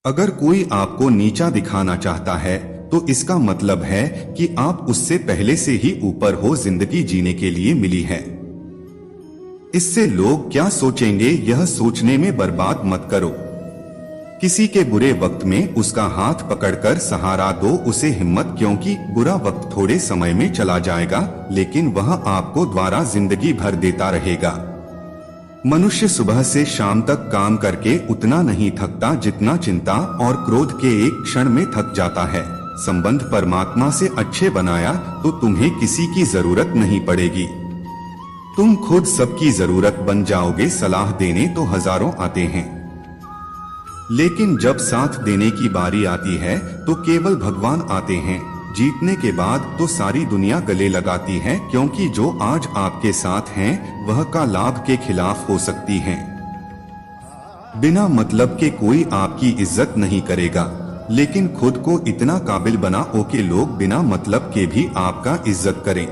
अगर कोई आपको नीचा दिखाना चाहता है तो इसका मतलब है कि आप उससे पहले से ही ऊपर हो। जिंदगी जीने के लिए मिली है, इससे लोग क्या सोचेंगे यह सोचने में बर्बाद मत करो। किसी के बुरे वक्त में उसका हाथ पकड़कर सहारा दो उसे हिम्मत, क्योंकि बुरा वक्त थोड़े समय में चला जाएगा लेकिन वह आपको द्वारा जिंदगी भर देता रहेगा। मनुष्य सुबह से शाम तक काम करके उतना नहीं थकता जितना चिंता और क्रोध के एक क्षण में थक जाता है। संबंध परमात्मा से अच्छे बनाया तो तुम्हें किसी की जरूरत नहीं पड़ेगी, तुम खुद सबकी जरूरत बन जाओगे। सलाह देने तो हजारों आते हैं, लेकिन जब साथ देने की बारी आती है तो केवल भगवान आते हैं। जीतने के बाद तो सारी दुनिया गले लगाती है, क्योंकि जो आज आपके साथ हैं वह का लाभ के खिलाफ हो सकती हैं। बिना मतलब के कोई आपकी इज्जत नहीं करेगा, लेकिन खुद को इतना काबिल बनाओ कि लोग बिना मतलब के भी आपका इज्जत करें।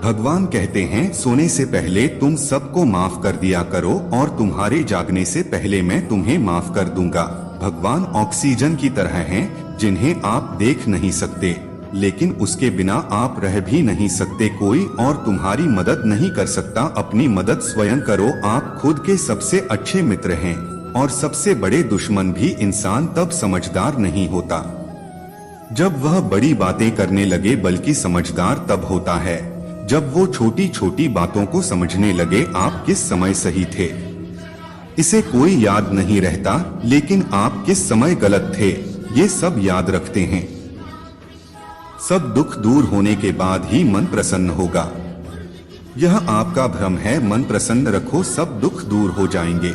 भगवान कहते हैं सोने से पहले तुम सबको माफ कर दिया करो और तुम्हारे जागने से पहले मैं तुम्हें माफ कर दूंगा। भगवान ऑक्सीजन की तरह हैं जिन्हें आप देख नहीं सकते, लेकिन उसके बिना आप रह भी नहीं सकते। कोई और तुम्हारी मदद नहीं कर सकता, अपनी मदद स्वयं करो। आप खुद के सबसे अच्छे मित्र हैं और सबसे बड़े दुश्मन भी। इंसान तब समझदार नहीं होता जब वह बड़ी बातें करने लगे, बल्कि समझदार तब होता है जब वो छोटी छोटी बातों को समझने लगे। आप किस समय सही थे इसे कोई याद नहीं रहता, लेकिन आप किस समय गलत थे ये सब याद रखते हैं। सब दुख दूर होने के बाद ही मन प्रसन्न होगा, यह आपका भ्रम है। मन प्रसन्न रखो, सब दुख दूर हो जाएंगे।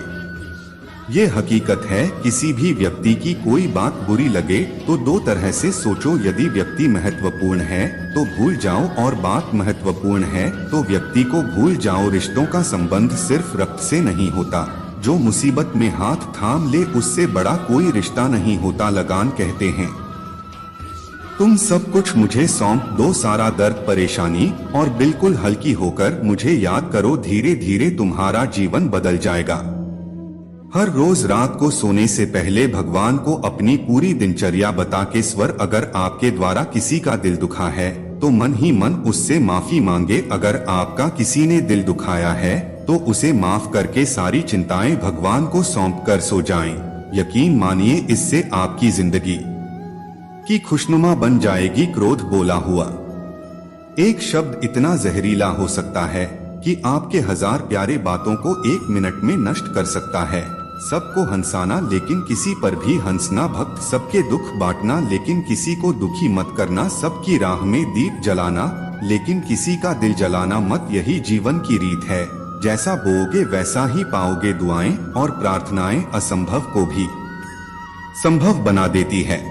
ये हकीकत है। किसी भी व्यक्ति की कोई बात बुरी लगे तो दो तरह से सोचो। यदि व्यक्ति महत्वपूर्ण है तो भूल जाओ, और बात महत्वपूर्ण है तो व्यक्ति को भूल जाओ। रिश्तों का संबंध सिर्फ रक्त से नहीं होता, जो मुसीबत में हाथ थाम ले उससे बड़ा कोई रिश्ता नहीं होता। लगान कहते हैं तुम सब कुछ मुझे सौंप दो, सारा दर्द परेशानी, और बिल्कुल हल्की होकर मुझे याद करो। धीरे धीरे तुम्हारा जीवन बदल जाएगा। हर रोज रात को सोने से पहले भगवान को अपनी पूरी दिनचर्या बता के स्वर। अगर आपके द्वारा किसी का दिल दुखा है तो मन ही मन उससे माफी मांगे। अगर आपका किसी ने दिल दुखाया है तो उसे माफ करके सारी चिंताएं भगवान को सौंप कर सो जाएं। यकीन मानिए इससे आपकी जिंदगी की खुशनुमा बन जाएगी। क्रोध बोला हुआ एक शब्द इतना जहरीला हो सकता है कि आपके हजार प्यारे बातों को 1 मिनट में नष्ट कर सकता है। सबको हंसाना लेकिन किसी पर भी हंसना, भक्त सबके दुख बांटना लेकिन किसी को दुखी मत करना, सबकी राह में दीप जलाना लेकिन किसी का दिल जलाना मत। यही जीवन की रीत है, जैसा बोओगे वैसा ही पाओगे। दुआएं और प्रार्थनाएं असंभव को भी संभव बना देती है।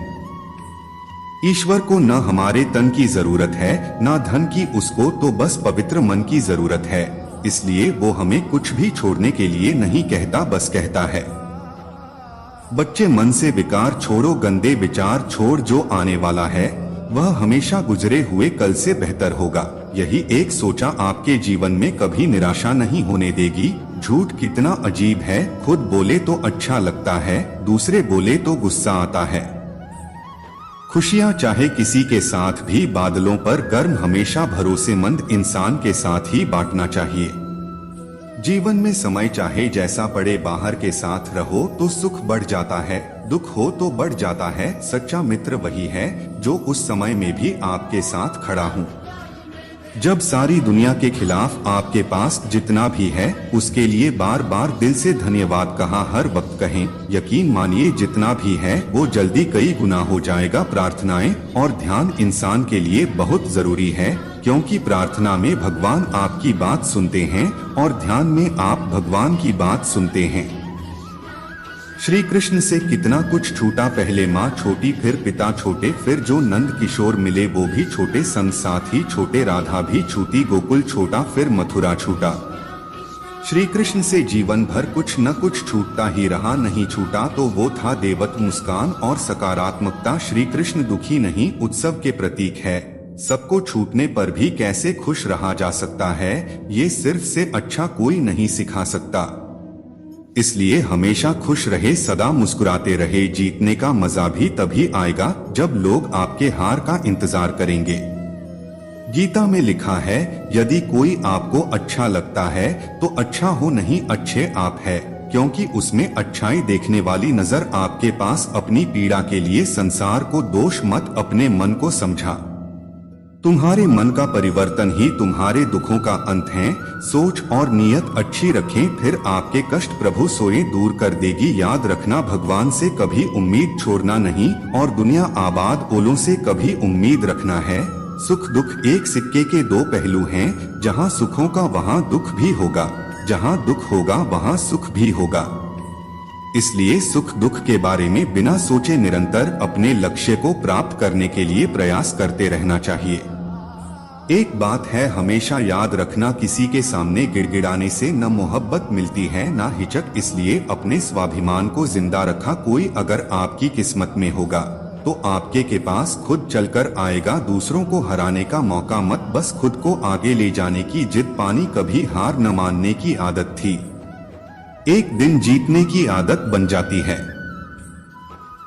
ईश्वर को न हमारे तन की जरूरत है न धन की, उसको तो बस पवित्र मन की जरूरत है। इसलिए वो हमें कुछ भी छोड़ने के लिए नहीं कहता, बस कहता है बच्चे मन से विकार छोड़ो, गंदे विचार छोड़। जो आने वाला है वह हमेशा गुजरे हुए कल से बेहतर होगा। यही एक सोचा आपके जीवन में कभी निराशा नहीं होने देगी। झूठ कितना अजीब है, खुद बोले तो अच्छा लगता है, दूसरे बोले तो गुस्सा आता है। खुशियां चाहे किसी के साथ भी बादलों पर गर्म, हमेशा भरोसेमंद इंसान के साथ ही बांटना चाहिए। जीवन में समय चाहे जैसा पड़े बाहर के साथ रहो तो सुख बढ़ जाता है, दुख हो तो बढ़ जाता है। सच्चा मित्र वही है जो उस समय में भी आपके साथ खड़ा हो। जब सारी दुनिया के खिलाफ आपके पास जितना भी है उसके लिए बार बार दिल से धन्यवाद कहा हर वक्त कहें। यकीन मानिए जितना भी है वो जल्दी कई गुना हो जाएगा। प्रार्थनाएं और ध्यान इंसान के लिए बहुत जरूरी है, क्योंकि प्रार्थना में भगवान आपकी बात सुनते हैं और ध्यान में आप भगवान की बात सुनते हैं। श्री कृष्ण से कितना कुछ छूटा, पहले माँ छोटी फिर पिता छोटे, फिर जो नंद किशोर मिले वो भी छोटे, संग साथ ही छोटे, राधा भी छूटी, गोकुल छोटा फिर मथुरा छूटा। श्री कृष्ण से जीवन भर कुछ न कुछ छूटता ही रहा, नहीं छूटा तो वो था देवत मुस्कान और सकारात्मकता। श्री कृष्ण दुखी नहीं उत्सव के प्रतीक है। सबको छूटने पर भी कैसे खुश रहा जा सकता है ये सिर्फ से अच्छा कोई नहीं सिखा सकता। इसलिए हमेशा खुश रहे, सदा मुस्कुराते रहे। जीतने का मजा भी तभी आएगा जब लोग आपके हार का इंतजार करेंगे। गीता में लिखा है, यदि कोई आपको अच्छा लगता है तो अच्छा हो, नहीं अच्छे आप है, क्योंकि उसमें अच्छाई देखने वाली नजर आपके पास। अपनी पीड़ा के लिए संसार को दोष मत, अपने मन को समझा। तुम्हारे मन का परिवर्तन ही तुम्हारे दुखों का अंत है। सोच और नीयत अच्छी रखें, फिर आपके कष्ट प्रभु स्वयं दूर कर देगी। याद रखना, भगवान से कभी उम्मीद छोड़ना नहीं और दुनिया आबाद ओलों से कभी उम्मीद रखना है। सुख दुख एक सिक्के के दो पहलू हैं, जहाँ सुखों का वहाँ दुख भी होगा, जहाँ दुख होगा वहाँ सुख भी होगा। इसलिए सुख दुख के बारे में बिना सोचे निरंतर अपने लक्ष्य को प्राप्त करने के लिए प्रयास करते रहना चाहिए। एक बात है हमेशा याद रखना, किसी के सामने गिड़गिड़ाने से न मोहब्बत मिलती है न हिचक, इसलिए अपने स्वाभिमान को जिंदा रखा। कोई अगर आपकी किस्मत में होगा तो आपके के पास खुद चलकर आएगा। दूसरों को हराने का मौका मत, बस खुद को आगे ले जाने की जिद पानी। कभी हार न मानने की आदत थी, एक दिन जीतने की आदत बन जाती है।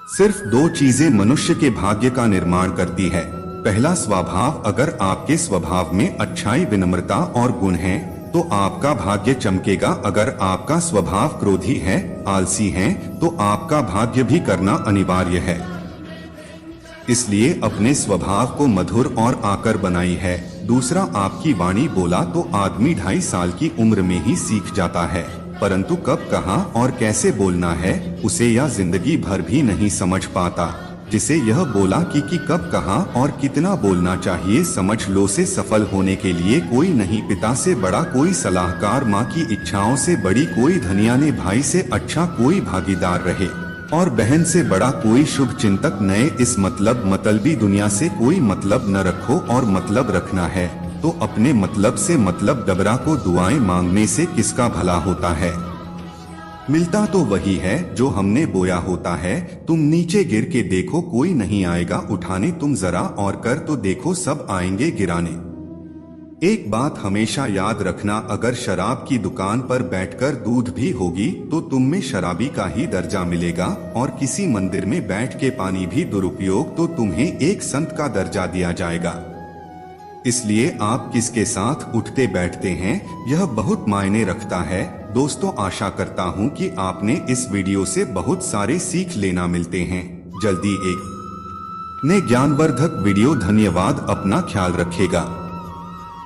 सिर्फ दो चीजें मनुष्य के भाग्य का निर्माण करती है। पहला स्वभाव, अगर आपके स्वभाव में अच्छाई, विनम्रता और गुण है तो आपका भाग्य चमकेगा। अगर आपका स्वभाव क्रोधी है, आलसी है, तो आपका भाग्य भी करना अनिवार्य है। इसलिए अपने स्वभाव को मधुर और आकर बनाई है। दूसरा, आपकी वाणी, बोला तो आदमी 2.5 साल की उम्र में ही सीख जाता है, परंतु कब, कहाँ और कैसे बोलना है उसे यह जिंदगी भर भी नहीं समझ पाता। जिसे यह बोला कि कब, कहाँ और कितना बोलना चाहिए, समझ लो से सफल होने के लिए कोई नहीं। पिता से बड़ा कोई सलाहकार, माँ की इच्छाओं से बड़ी कोई धनियाने, भाई से अच्छा कोई भागीदार रहे और बहन से बड़ा कोई शुभ चिंतक नए। इस मतलबी दुनिया से कोई मतलब न रखो, और मतलब रखना है तो अपने मतलब से मतलब। डबरा को दुआएं मांगने से किसका भला होता है, मिलता तो वही है जो हमने बोया होता है। तुम नीचे गिर के देखो, कोई नहीं आएगा उठाने, तुम जरा और कर तो देखो, सब आएंगे गिराने। एक बात हमेशा याद रखना, अगर शराब की दुकान पर बैठकर दूध भी होगी तो तुम में शराबी का ही दर्जा मिलेगा, और किसी मंदिर में बैठ के पानी भी दुरुपयोग तो तुम्हें एक संत का दर्जा दिया जाएगा। इसलिए आप किसके साथ उठते बैठते हैं यह बहुत मायने रखता है। दोस्तों, आशा करता हूं कि आपने इस वीडियो से बहुत सारे सीख लेना मिलते हैं। जल्दी एक नए ज्ञानवर्धक वीडियो। धन्यवाद, अपना ख्याल रखेगा।